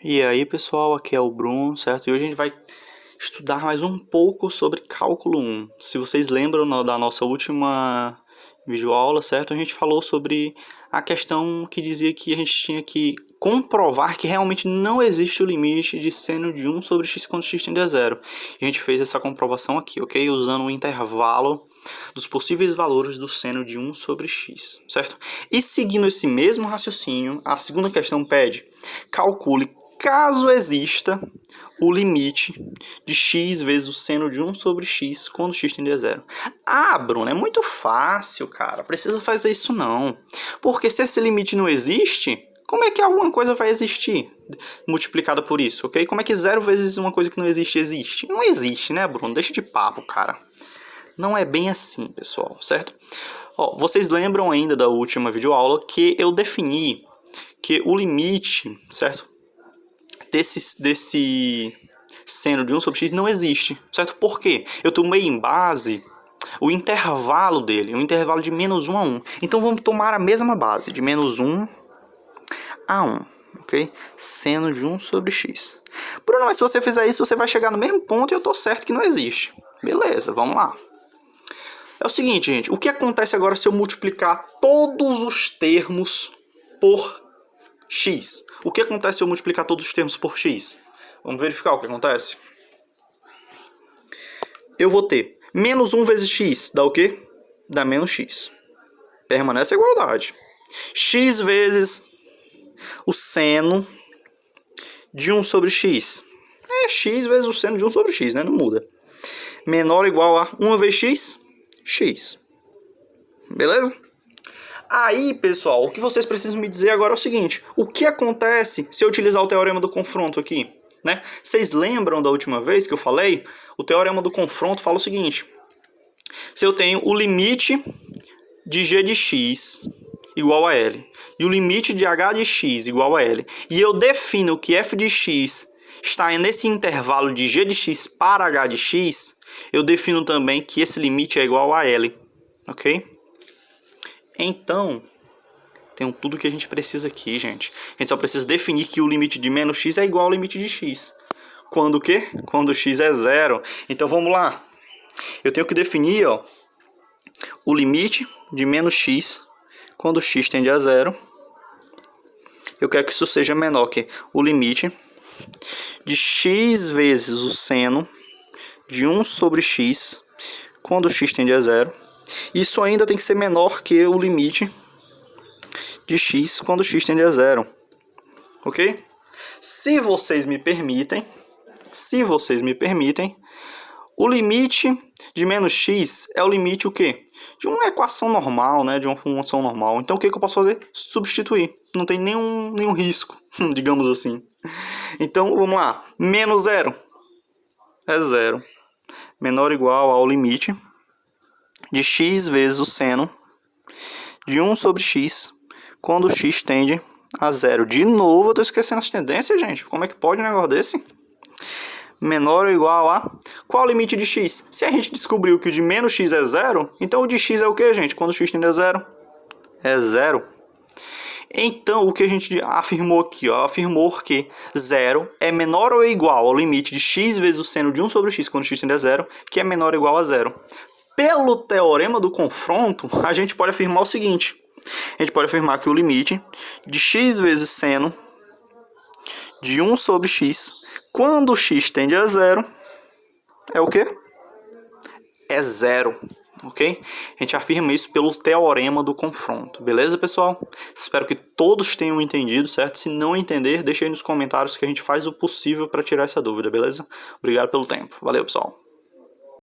E aí pessoal, aqui é o Bruno, certo? E hoje a gente vai estudar mais um pouco sobre cálculo 1. Se vocês lembram da nossa última videoaula, certo? A gente falou sobre a questão que dizia que a gente tinha que comprovar que realmente não existe o limite de seno de 1 sobre x quando x tende a zero. E a gente fez essa comprovação aqui, ok? Usando o intervalo dos possíveis valores do seno de 1 sobre x, certo? E seguindo esse mesmo raciocínio, a segunda questão pede: calcule caso exista o limite de x vezes o seno de 1 sobre x quando x tende a zero. Ah, Bruno, é muito fácil, cara. Precisa fazer isso não. Porque se esse limite não existe, como é que alguma coisa vai existir multiplicada por isso, ok? Como é que 0 vezes uma coisa que não existe, existe? Não existe, né, Bruno? Deixa de papo, cara. Não é bem assim, pessoal, certo? Ó, vocês lembram ainda da última videoaula que eu defini que o limite, certo? Desse seno de 1 sobre x não existe, certo? Por quê? Eu tomei em base o intervalo dele, o intervalo de menos 1 a 1. Então vamos tomar a mesma base, de menos 1 a 1, ok? Seno de 1 sobre x. Bruno, mas se você fizer isso, você vai chegar no mesmo ponto e eu tô certo que não existe. Beleza, vamos lá. É o seguinte, gente, o que acontece agora se eu multiplicar todos os termos por x? O que acontece se eu multiplicar todos os termos por x? Vamos verificar o que acontece. Eu vou ter menos 1 vezes x, dá o quê? Dá menos x. Permanece a igualdade. X vezes o seno de 1 sobre x. É x vezes o seno de 1 sobre x, né? Não muda. Menor ou igual a 1 vezes x, x. Beleza? Aí, pessoal, o que vocês precisam me dizer agora é o seguinte: o que acontece se eu utilizar o teorema do confronto aqui? Né? Vocês lembram da última vez que eu falei? O teorema do confronto fala o seguinte: se eu tenho o limite de g de x igual a L e o limite de h de x igual a L, e eu defino que f de x está nesse intervalo de g de x para h de x, eu defino também que esse limite é igual a L, ok? Então, tem tudo que a gente precisa aqui, gente. A gente só precisa definir que o limite de menos x é igual ao limite de x. Quando o quê? Quando x é zero. Então, vamos lá. Eu tenho que definir, ó, o limite de menos x quando x tende a zero. Eu quero que isso seja menor que o limite de x vezes o seno de 1 sobre x quando x tende a zero. Isso ainda tem que ser menor que o limite de x quando x tende a zero. Ok? Se vocês me permitem, o limite de menos x é o limite o quê? De uma equação normal, né? De uma função normal. Então o que eu posso fazer? Substituir. Não tem nenhum risco, digamos assim. Então vamos lá. Menos zero é zero. Menor ou igual ao limite de x vezes o seno de 1 sobre x quando x tende a zero. De novo, eu estou esquecendo as tendências, gente. Como é que pode um negócio desse? Menor ou igual a... Qual o limite de x? Se a gente descobriu que o de menos x é zero, então o de x é o que, gente? Quando x tende a zero? É zero. Então, o que a gente afirmou aqui, ó, afirmou que zero é menor ou igual ao limite de x vezes o seno de 1 sobre x quando x tende a zero, que é menor ou igual a zero. Pelo teorema do confronto, a gente pode afirmar o seguinte: a gente pode afirmar que o limite de x vezes seno de 1 sobre x, quando x tende a zero, é o quê? É zero, ok? A gente afirma isso pelo teorema do confronto, beleza, pessoal? Espero que todos tenham entendido, certo? Se não entender, deixa aí nos comentários que a gente faz o possível para tirar essa dúvida, beleza? Obrigado pelo tempo. Valeu, pessoal.